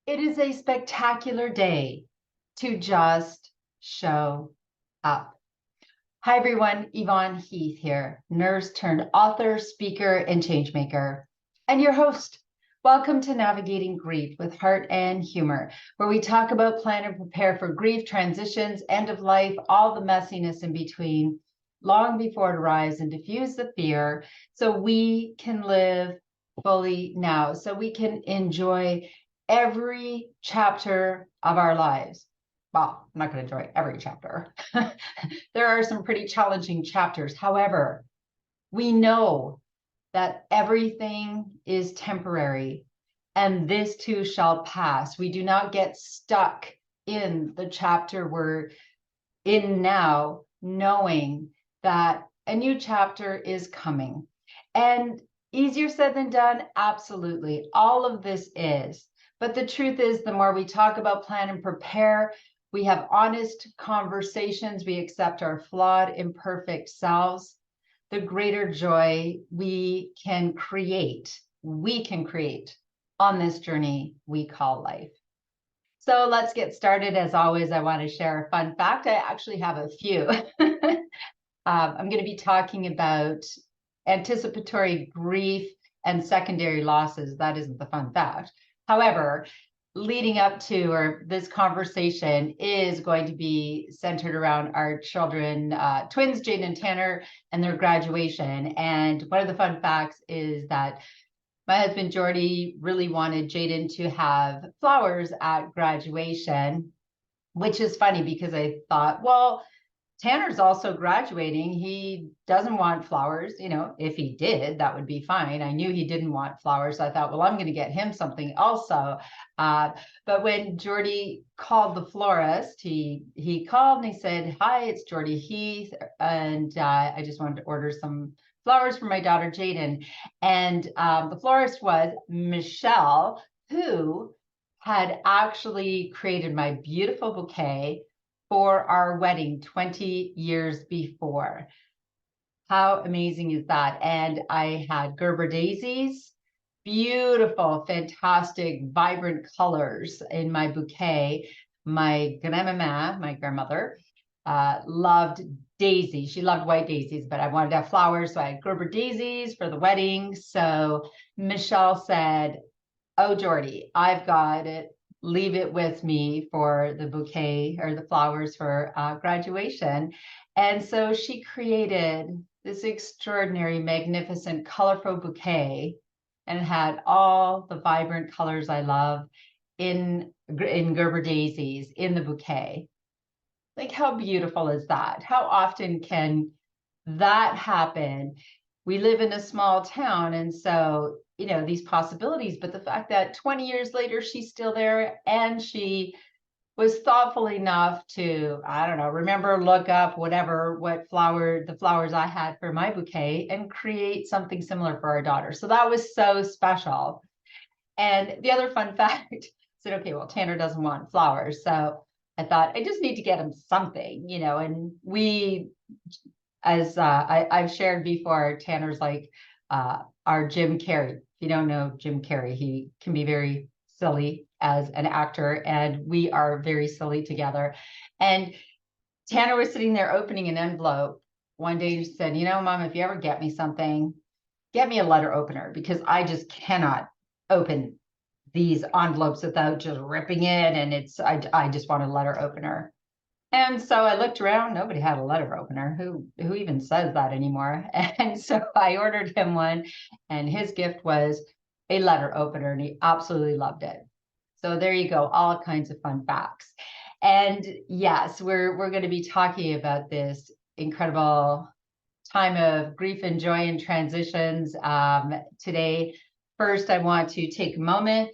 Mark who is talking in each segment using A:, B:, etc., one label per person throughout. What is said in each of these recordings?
A: It is a spectacular day to just show up. Hi, everyone. Yvonne Heath here, nurse turned author, speaker, and changemaker, and your host. Welcome to Navigating Grief with Heart and Humor, where we talk about, plan, and prepare for grief, transitions, end of life, all the messiness in between, long before it arrives, and diffuse the fear so we can live fully now, so we can enjoy every chapter of our lives. Well, I'm not going to enjoy every chapter. There are some pretty challenging chapters. However, we know that everything is temporary and this too shall pass. We do not get stuck in the chapter we're in now, knowing that a new chapter is coming. And easier said than done, absolutely. All of this is. But the truth is, the more we talk about, plan, and prepare, we have honest conversations, we accept our flawed, imperfect selves, the greater joy we can create on this journey we call life. So let's get started. As always, I want to share a fun fact. I actually have a few. I'm going to be talking about anticipatory grief and secondary losses. That isn't the fun fact. However, leading up to, or this conversation is going to be centered around our children, twins, Jaden and Tanner, and their graduation. And one of the fun facts is that my husband, Jordy, really wanted Jaden to have flowers at graduation, which is funny because I thought, well, Tanner's also graduating. He doesn't want flowers. You know, if he did, that would be fine. I knew he didn't want flowers. I thought, well, I'm going to get him something also. But when Jordy called the florist, he called and he said, "Hi, it's Jordy Heath, and I just wanted to order some flowers for my daughter, Jaden." And the florist was Michelle, who had actually created my beautiful bouquet for our wedding 20 years before. How amazing is that? And I had Gerber daisies, beautiful, fantastic, vibrant colors in my bouquet. My grandmama, my grandmother, loved daisies. She loved white daisies, but I wanted to have flowers, so I had Gerber daisies for the wedding. So Michelle said, "Oh, Jordy, I've got it. Leave it with me for the bouquet or the flowers for graduation." And so she created this extraordinary, magnificent, colorful bouquet, and it had all the vibrant colors I love in Gerber daisies in the bouquet. Like, how beautiful is that? How often can that happen? We live in a small town, and so, you know, these possibilities, but the fact that 20 years later, she's still there and she was thoughtful enough to, I don't know, remember, look up whatever, the flowers I had for my bouquet and create something similar for our daughter. So that was so special. And the other fun fact, said, okay, well, Tanner doesn't want flowers. So I thought, I just need to get him something, you know, and we, as I've shared before, Tanner's like our Jim Carrey. If you don't know Jim Carrey, he can be very silly as an actor, and we are very silly together. And Tanner was sitting there opening an envelope. One day he said, "You know, Mom, if you ever get me something, get me a letter opener, because I just cannot open these envelopes without just ripping it. And I just want a letter opener." And so I looked around, nobody had a letter opener. Who even says that anymore? And so I ordered him one, and his gift was a letter opener, and he absolutely loved it. So there you go, all kinds of fun facts. And yes, we're going to be talking about this incredible time of grief and joy and transitions today. First, I want to take a moment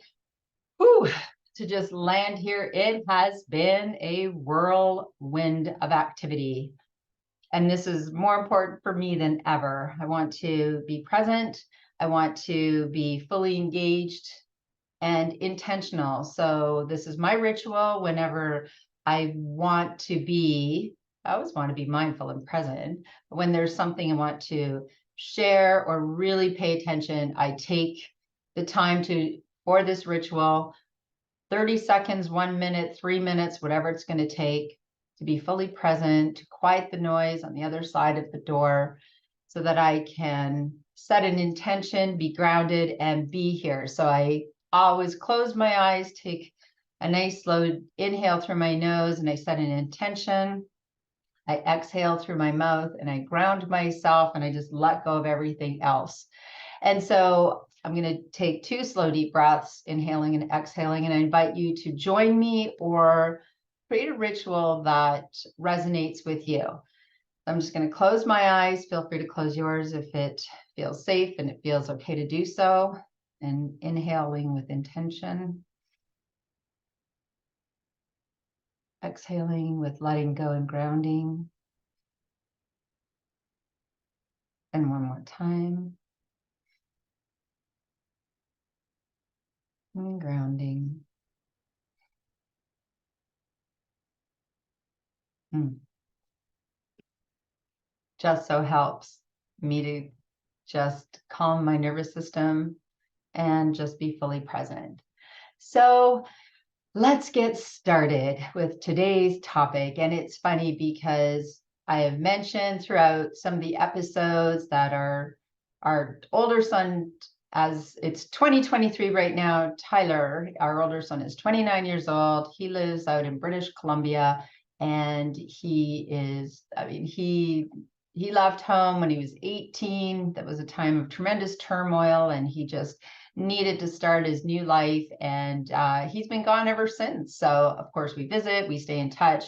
A: to just land here. It has been a whirlwind of activity, and this is more important for me than ever. I want to be present. I want to be fully engaged and intentional. So this is my ritual whenever I want to be, I always want to be mindful and present. But when there's something I want to share or really pay attention, I take the time for this ritual, 30 seconds, 1 minute, 3 minutes, whatever it's going to take to be fully present, to quiet the noise on the other side of the door so that I can set an intention, be grounded, and be here. So I always close my eyes, take a nice slow inhale through my nose, and I set an intention. I exhale through my mouth and I ground myself and I just let go of everything else. And so I'm going to take 2 slow, deep breaths, inhaling and exhaling, and I invite you to join me or create a ritual that resonates with you. I'm just going to close my eyes. Feel free to close yours if it feels safe and it feels okay to do so. And inhaling with intention. Exhaling with letting go and grounding. And one more time. And grounding. Just so helps me to just calm my nervous system and just be fully present. So let's get started with today's topic. And it's funny because I have mentioned throughout some of the episodes that our older son, as it's 2023 right now, Tyler, our older son, is 29 years old. He lives out in British Columbia, and he is, I mean, he left home when he was 18. That was a time of tremendous turmoil, and he just needed to start his new life. And he's been gone ever since. So, of course, we visit, we stay in touch.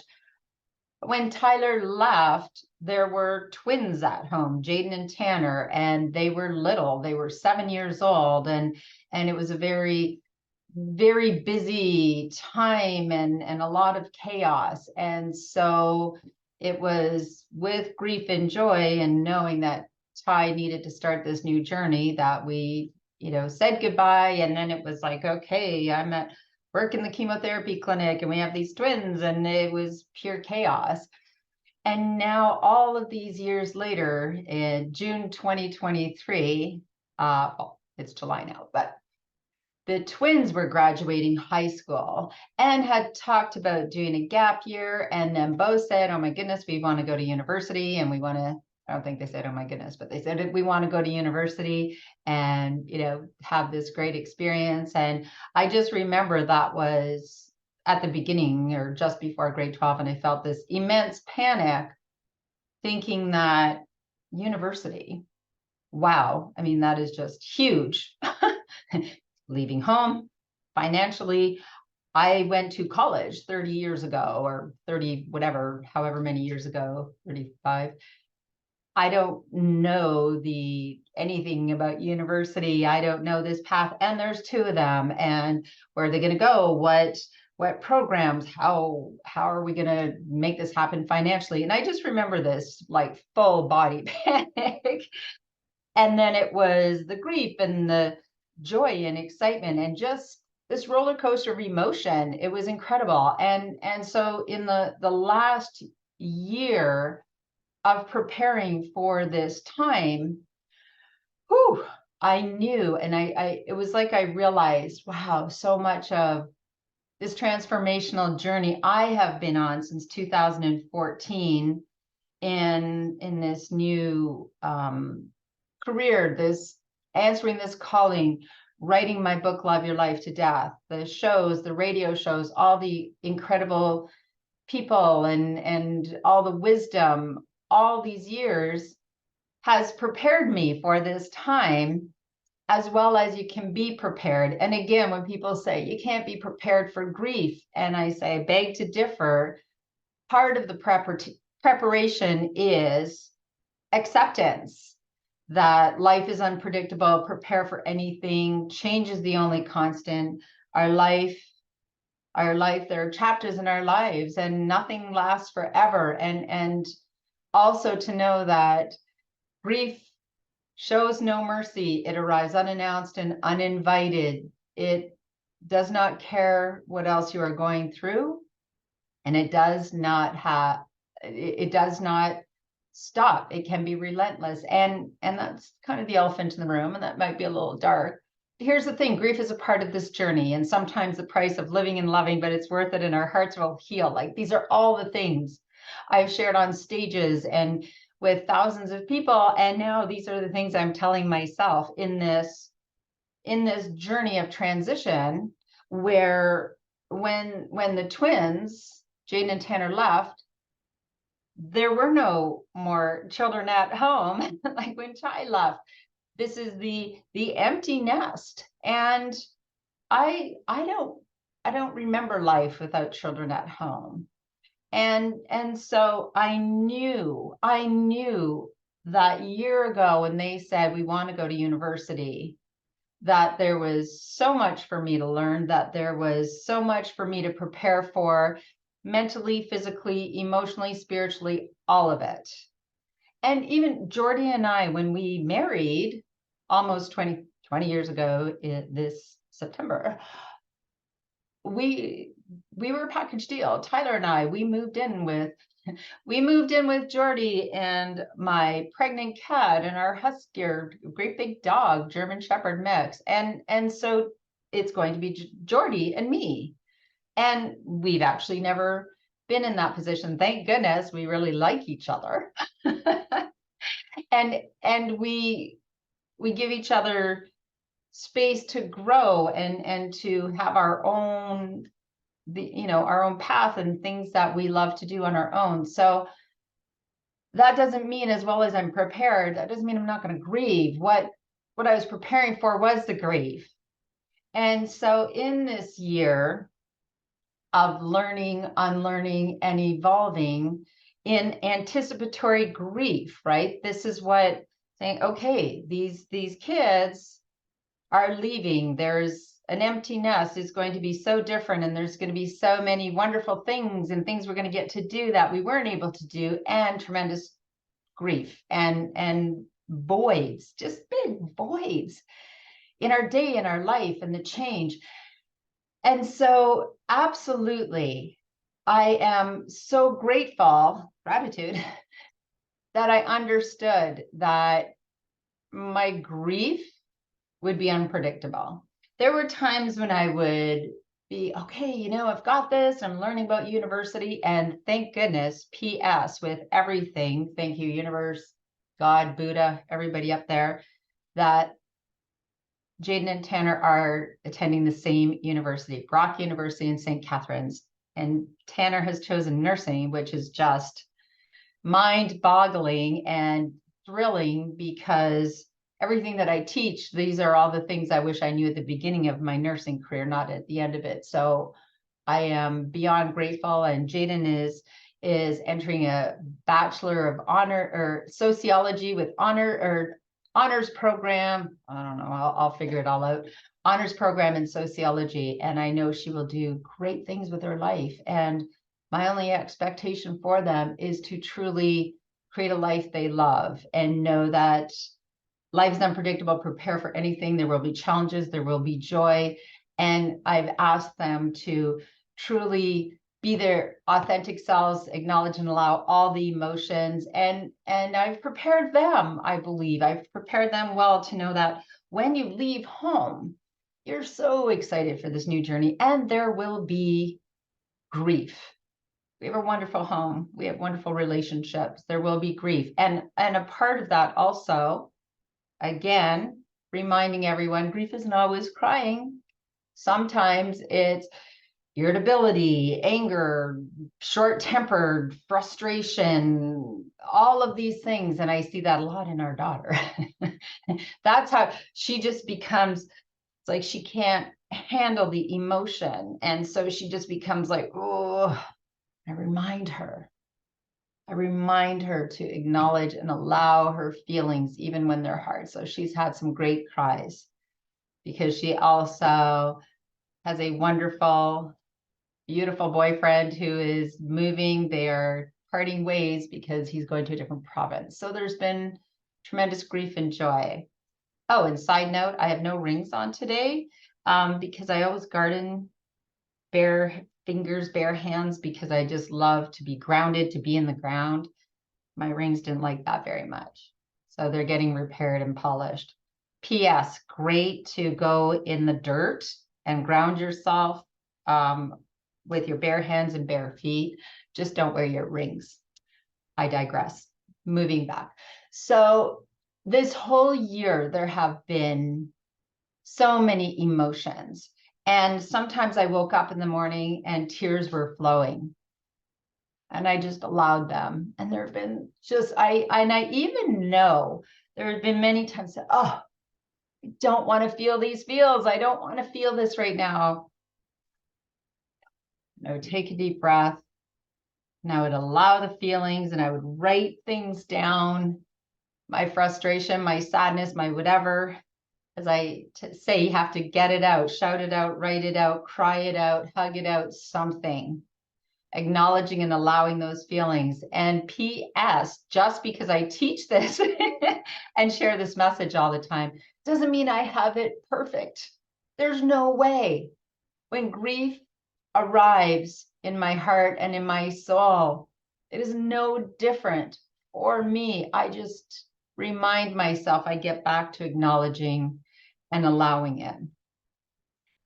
A: When Tyler left, there were twins at home, Jaden and Tanner, and they were little. They were 7 years old. And it was a very, very busy time and a lot of chaos. And so it was with grief and joy and knowing that Ty needed to start this new journey that we, said goodbye. And then it was like, okay, I'm at work in the chemotherapy clinic and we have these twins, and it was pure chaos. And now all of these years later, in June 2023, it's July now, but the twins were graduating high school and had talked about doing a gap year. And then both said, oh my goodness, we want to go to university, and we want to, I don't think they said, oh my goodness, but they said, we want to go to university and, have this great experience. And I just remember that was at the beginning or just before grade 12. And I felt this immense panic thinking that university, wow, I mean, that is just huge. Leaving home financially. I went to college 30 years ago, or 30, whatever, however many years ago, 35. I don't know anything about university. I don't know this path. And there's 2 of them. And where are they going to go? What programs? How are we going to make this happen financially? And I just remember this like full body panic. And then it was the grief and the joy and excitement and just this roller coaster of emotion. It was incredible. And so in the last year of preparing for this time, I knew, and it was like I realized, wow, so much of this transformational journey I have been on since 2014 in this new career, this answering this calling, writing my book, Love Your Life to Death, the shows, the radio shows, all the incredible people and all the wisdom, all these years has prepared me for this time, as well as you can be prepared. And again, when people say you can't be prepared for grief, and I say, I beg to differ. Part of the preparation is acceptance that life is unpredictable. Prepare for anything. Change is the only constant. Our life, there are chapters in our lives, and nothing lasts forever. And also to know that grief shows no mercy. It arrives unannounced and uninvited. It does not care what else you are going through, and it does not stop. It can be relentless. And that's kind of the elephant in the room, and that might be a little dark. here's the thing, grief is a part of this journey, and sometimes the price of living and loving, but it's worth it, and our hearts will heal. Like, these are all the things I've shared on stages and with thousands of people, and now these are the things I'm telling myself in this journey of transition, where when the twins, Jaden and Tanner, left, there were no more children at home. Like when Chai left, this is the empty nest. And I don't remember life without children at home. And so I knew that year ago when they said we want to go to university, that there was so much for me to learn, that there was so much for me to prepare for, mentally, physically, emotionally, spiritually, all of it. And even Jordy and I, when we married almost 20 years ago this September, we were a package deal. Tyler and I, we moved in with Jordy and my pregnant cat and our husky, great big dog, German Shepherd mix. And so it's going to be Jordy and me. And we've actually never been in that position. Thank goodness. We really like each other. and we give each other space to grow and to have our own our own path and things that we love to do on our own. So that doesn't mean, as well as I'm prepared, that doesn't mean I'm not going to grieve. What I was preparing for was the grief. And so in this year of learning, unlearning, and evolving in anticipatory grief, right? This is what saying, okay, these kids are leaving. There's an empty nest is going to be so different, and there's going to be so many wonderful things and things we're going to get to do that we weren't able to do, and tremendous grief and voids, just big voids in our day, in our life, and the change. And so absolutely, I am so gratitude, that I understood that my grief would be unpredictable. There were times when I would be, okay, I've got this, I'm learning about university, and thank goodness, PS, with everything, thank you, universe, God, Buddha, everybody up there, that Jaden and Tanner are attending the same university, Brock University in St. Catharines, and Tanner has chosen nursing, which is just mind-boggling and thrilling, because everything that I teach, these are all the things I wish I knew at the beginning of my nursing career, not at the end of it. So I am beyond grateful. And Jaden is entering a Bachelor of Honor or Sociology with honors program. I don't know, I'll figure it all out. Honors program in sociology. And I know she will do great things with her life. And my only expectation for them is to truly create a life they love, and know that life's unpredictable. Prepare for anything. There will be challenges. There will be joy. And I've asked them to truly be their authentic selves, acknowledge and allow all the emotions. And I've prepared them, I believe. I've prepared them well to know that when you leave home, you're so excited for this new journey, and there will be grief. We have a wonderful home. We have wonderful relationships. There will be grief. And a part of that also, again, reminding everyone, grief isn't always crying. Sometimes it's irritability, anger, short-tempered, frustration, all of these things. And I see that a lot in our daughter. That's how she just becomes, it's like she can't handle the emotion. And so she just becomes like, oh, I remind her to acknowledge and allow her feelings, even when they're hard. So she's had some great cries, because she also has a wonderful, beautiful boyfriend who is moving. They are parting ways because he's going to a different province. So there's been tremendous grief and joy. Oh, and side note, I have no rings on today, because I always garden bare fingers, bare hands, because I just love to be grounded, to be in the ground. My rings didn't like that very much. So they're getting repaired and polished. P.S. Great to go in the dirt and ground yourself with your bare hands and bare feet. Just don't wear your rings. I digress. Moving back. So this whole year, there have been so many emotions. And sometimes I woke up in the morning and tears were flowing. And I just allowed them. And there have been just, I even know there have been many times that, oh, I don't want to feel these feels. I don't want to feel this right now. And I would take a deep breath and I would allow the feelings and I would write things down, my frustration, my sadness, my whatever. As I say, you have to get it out, shout it out, write it out, cry it out, hug it out, something. Acknowledging and allowing those feelings. And P.S., just because I teach this and share this message all the time, doesn't mean I have it perfect. There's no way. When grief arrives in my heart and in my soul, it is no different for me. I just remind myself, I get back to acknowledging and allowing it.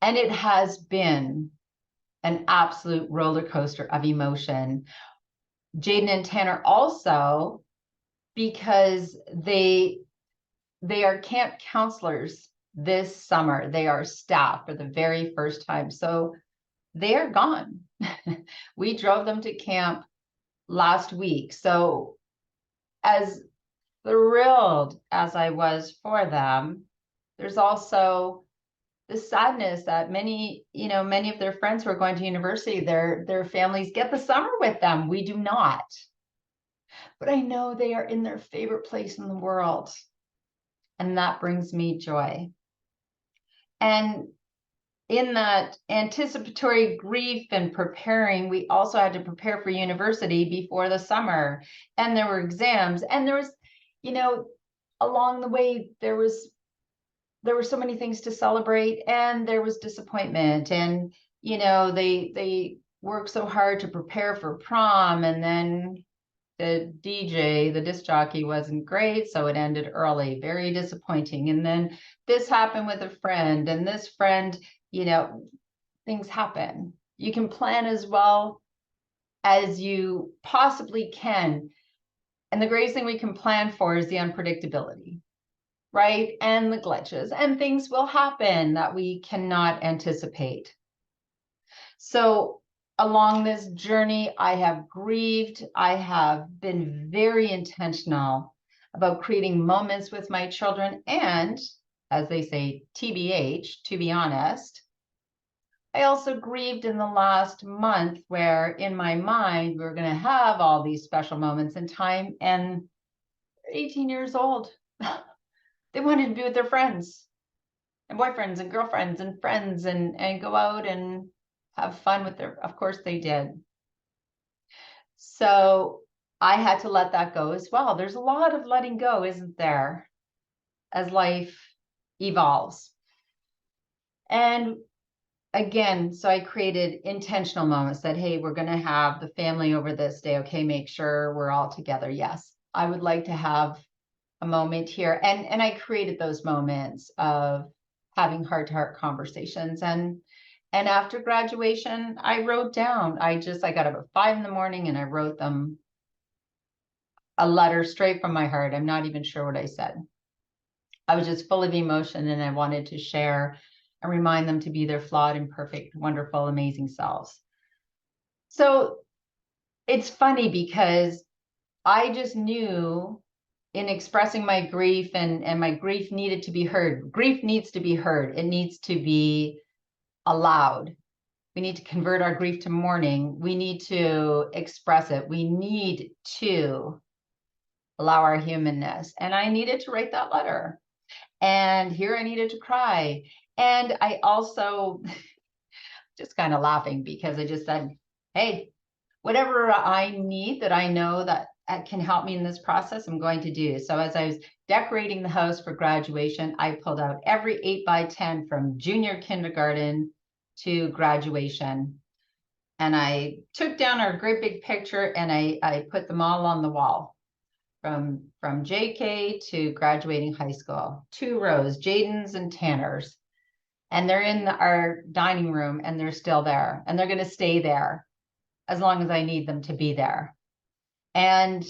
A: And it has been an absolute roller coaster of emotion. Jaden and Tanner also, because they are camp counselors this summer. They are staff for the very first time. So they are gone. We drove them to camp last week. So as thrilled as I was for them, there's also the sadness that many of their friends who are going to university, their families get the summer with them. We do not. But I know they are in their favorite place in the world. And that brings me joy. And in that anticipatory grief and preparing, we also had to prepare for university before the summer. And there were exams. And there was, along the way, there were so many things to celebrate, and there was disappointment. And, they worked so hard to prepare for prom, and then the DJ, the disc jockey, wasn't great, so it ended early, very disappointing. And then this happened with a friend, and this friend, things happen. You can plan as well as you possibly can. And the greatest thing we can plan for is the unpredictability, right? And the glitches, and things will happen that we cannot anticipate. So along this journey, I have grieved. I have been very intentional about creating moments with my children. And as they say, TBH, to be honest, I also grieved in the last month where in my mind, we were going to have all these special moments in time, and 18 years old. They wanted to be with their friends and boyfriends and girlfriends and friends and go out and have fun with of course they did. So I had to let that go as well. There's a lot of letting go, isn't there, as life evolves. And again, so I created intentional moments that, hey, we're going to have the family over this day. Okay, make sure we're all together. Yes, I would like to have a moment here. And I created those moments of having heart-to-heart conversations. And after graduation, I wrote down, I got up at 5 in the morning and I wrote them a letter straight from my heart. I'm not even sure what I said. I was just full of emotion, and I wanted to share and remind them to be their flawed, imperfect, wonderful, amazing selves. So it's funny because I just knew in expressing my grief, and my grief needed to be heard. Grief needs to be heard. It needs to be allowed. We need to convert our grief to mourning. We need to express it. We need to allow our humanness. And I needed to write that letter. And here I needed to cry. And I also just kind of laughing because I just said, hey, whatever I need that I know that can help me in this process, I'm going to do. So as I was decorating the house for graduation, I pulled out every 8x10 from junior kindergarten to graduation. And I took down our great big picture and I put them all on the wall. from JK to graduating high school. 2 rows, Jaden's and Tanner's. And they're in our dining room and they're still there. And they're going to stay there as long as I need them to be there. And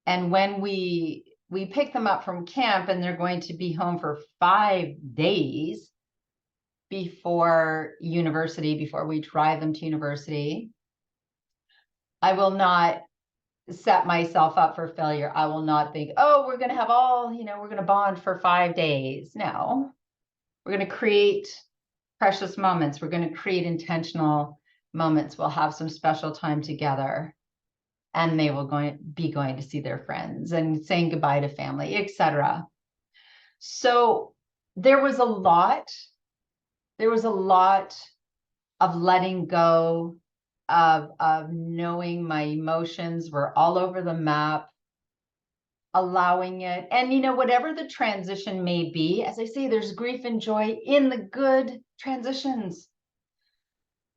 A: when we pick them up from camp and they're going to be home for 5 days before university, before we drive them to university, I will not set myself up for failure. I will not think, oh, we're going to have we're going to bond for 5 days. No, we're going to create precious moments. We're going to create intentional moments. We'll have some special time together, and they will be going to see their friends and saying goodbye to family, etc. So there was a lot of letting go, of knowing my emotions were all over the map, allowing it. And, whatever the transition may be, as I say, there's grief and joy in the good transitions.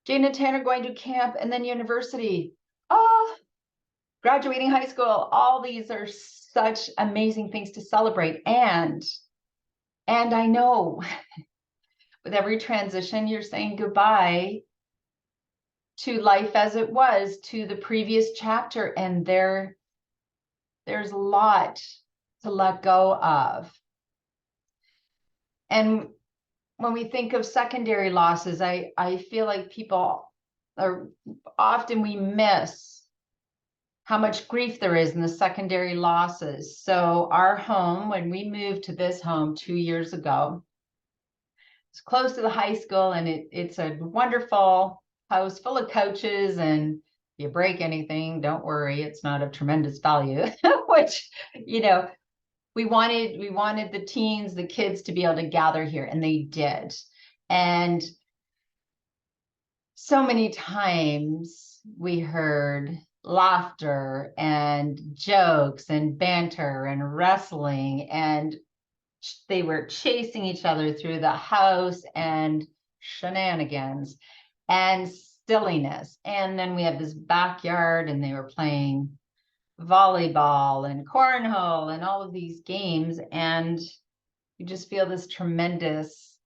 A: Jane and Tanner going to camp and then university. Oh, graduating high school. All these are such amazing things to celebrate. And I know with every transition, you're saying goodbye to life as it was, to the previous chapter. And there's a lot to let go of. And when we think of secondary losses, I feel like we miss how much grief there is in the secondary losses. So our home, when we moved to this home 2 years ago, it's close to the high school, and it's a wonderful house full of couches, and if you break anything, don't worry, it's not of tremendous value, which, we wanted the teens, the kids to be able to gather here, and they did. And so many times we heard laughter and jokes and banter and wrestling, and they were chasing each other through the house, and shenanigans and silliness. And then we had this backyard, and they were playing volleyball and cornhole and all of these games, and you just feel this tremendous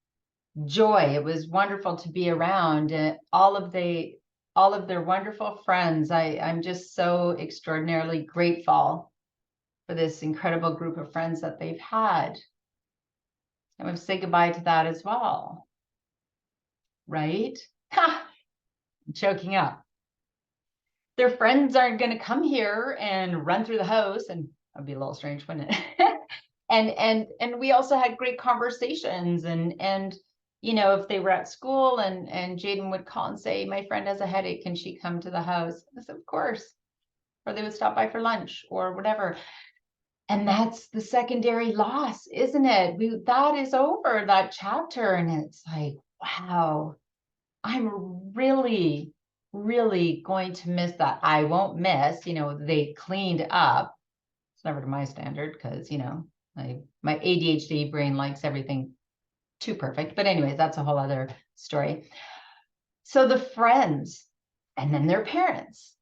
A: joy. It was wonderful to be around all of their wonderful friends. I'm just so extraordinarily grateful for this incredible group of friends that they've had. I'm going to say goodbye to that as well. Right? Ha! I'm choking up. Their friends aren't going to come here and run through the house, and that'd be a little strange, wouldn't it? and we also had great conversations, and if they were at school and Jaden would call and say, my friend has a headache, can she come to the house? I said, of course. Or they would stop by for lunch or whatever. And that's the secondary loss, isn't it? That is over, that chapter. And it's like, wow, I'm really, really going to miss that. I won't miss, they cleaned up. It's never to my standard because, my ADHD brain likes everything too perfect. But anyways, that's a whole other story. So the friends and then their parents.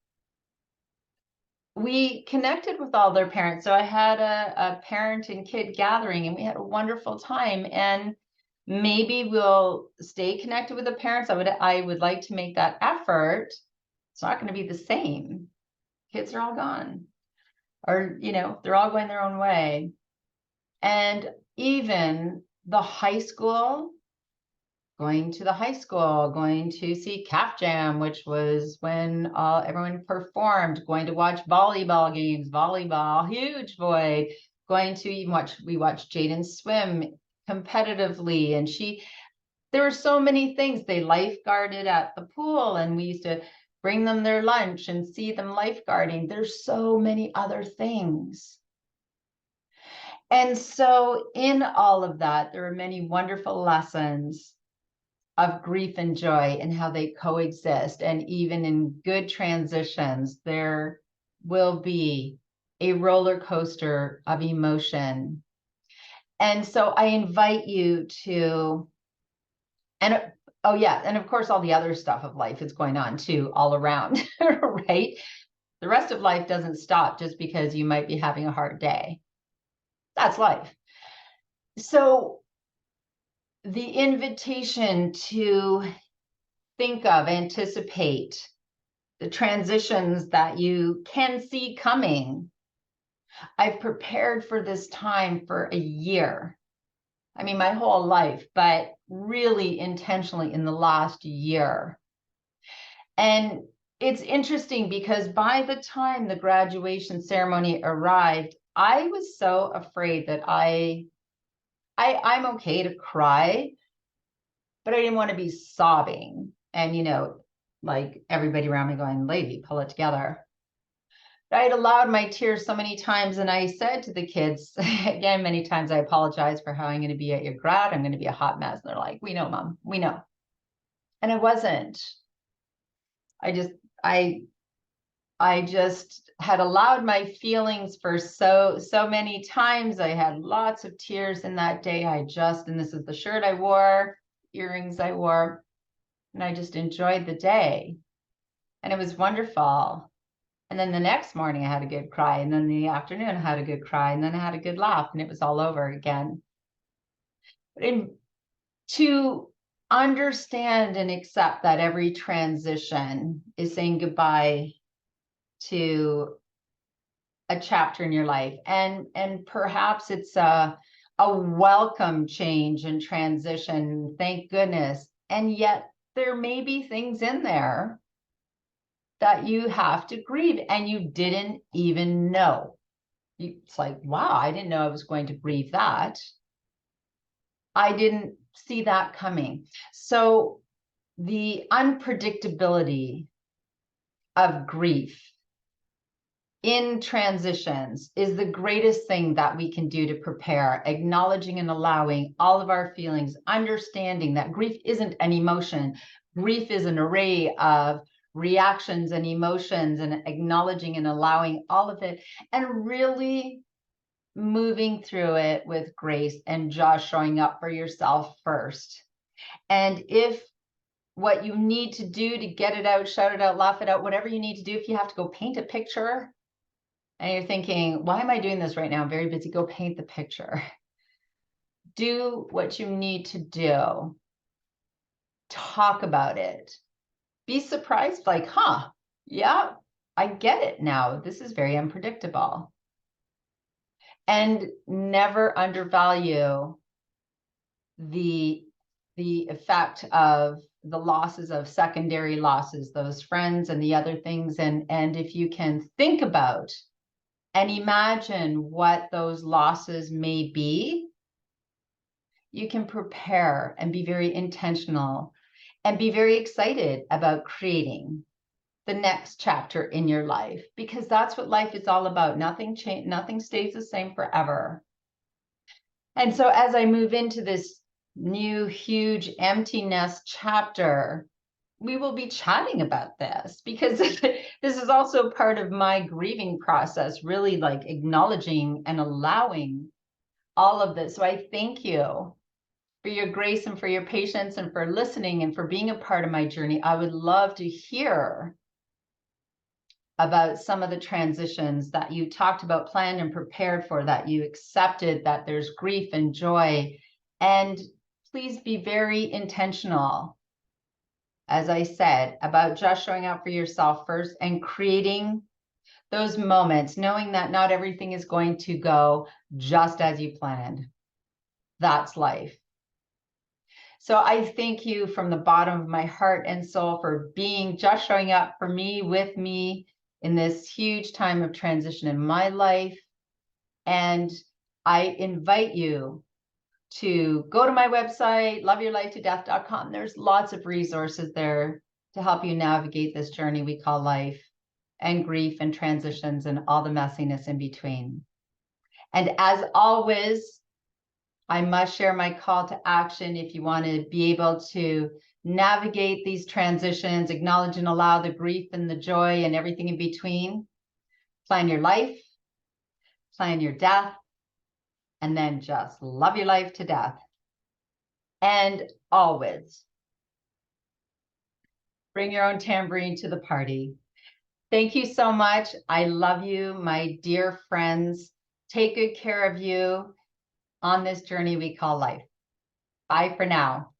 A: We connected with all their parents. So I had a parent and kid gathering, and we had a wonderful time. And maybe we'll stay connected with the parents. I would like to make that effort. It's not going to be the same. Kids are all gone, or, they're all going their own way. And even the high school, going to the high school, going to see Calf Jam, which was when everyone performed, going to watch volleyball games, volleyball, huge void, going to we watched Jaden swim competitively. And there were so many things. They lifeguarded at the pool, and we used to bring them their lunch and see them lifeguarding. There's so many other things. And so in all of that, there are many wonderful lessons of grief and joy and how they coexist. And even in good transitions, there will be a roller coaster of emotion. And so I invite you to, and oh yeah, and of course all the other stuff of life is going on too, all around, right? The rest of life doesn't stop just because you might be having a hard day. That's life. So the invitation to think of, anticipate the transitions that you can see coming. I've prepared for this time for a year. I mean, my whole life, but really intentionally in the last year. And it's interesting because by the time the graduation ceremony arrived, I was so afraid that I'm okay to cry, but I didn't want to be sobbing. And, you know, like everybody around me going, lady, pull it together. I had allowed my tears so many times. And I said to the kids, again, many times, I apologize for how I'm going to be at your grad. I'm going to be a hot mess. And they're like, we know, Mom, we know. And I wasn't. I just had allowed my feelings for so many times. I had lots of tears in that day. And this is the shirt I wore, earrings I wore, and I just enjoyed the day. And it was wonderful. And then the next morning I had a good cry. And then in the afternoon I had a good cry. And then I had a good laugh, and it was all over again. But to understand and accept that every transition is saying goodbye to a chapter in your life, and perhaps it's a welcome change and transition, thank goodness. And yet there may be things in there that you have to grieve and you didn't even know. It's like, wow, I didn't know I was going to grieve that. I didn't see that coming. So the unpredictability of grief in transitions is the greatest thing that we can do to prepare, acknowledging and allowing all of our feelings, understanding that grief isn't an emotion. Grief is an array of reactions and emotions, and acknowledging and allowing all of it, and really moving through it with grace and just showing up for yourself first. And if what you need to do to get it out, shout it out, laugh it out, whatever you need to do, if you have to go paint a picture and you're thinking, why am I doing this right now? I'm very busy. Go paint the picture. Do what you need to do. Talk about it. Be surprised, like, huh, yeah, I get it now. This is very unpredictable. And never undervalue the effect of the losses, of secondary losses, those friends and the other things. And if you can think about and imagine what those losses may be, you can prepare and be very intentional and be very excited about creating the next chapter in your life, because that's what life is all about. Nothing stays the same forever. And so as I move into this new, huge empty nest chapter, we will be chatting about this, because this is also part of my grieving process, really like acknowledging and allowing all of this. So I thank you for your grace and for your patience and for listening and for being a part of my journey. I would love to hear about some of the transitions that you talked about, planned and prepared for, that you accepted, that there's grief and joy. And please be very intentional, as I said, about just showing up for yourself first and creating those moments, knowing that not everything is going to go just as you planned. That's life. So I thank you from the bottom of my heart and soul for just showing up for me, with me in this huge time of transition in my life. And I invite you to go to my website, loveyourlifetodeath.com. There's lots of resources there to help you navigate this journey we call life, and grief and transitions and all the messiness in between. And as always, I must share my call to action. If you want to be able to navigate these transitions, acknowledge and allow the grief and the joy and everything in between, plan your life, plan your death, and then just love your life to death. And always bring your own tambourine to the party. Thank you so much. I love you, my dear friends. Take good care of you on this journey we call life. Bye for now.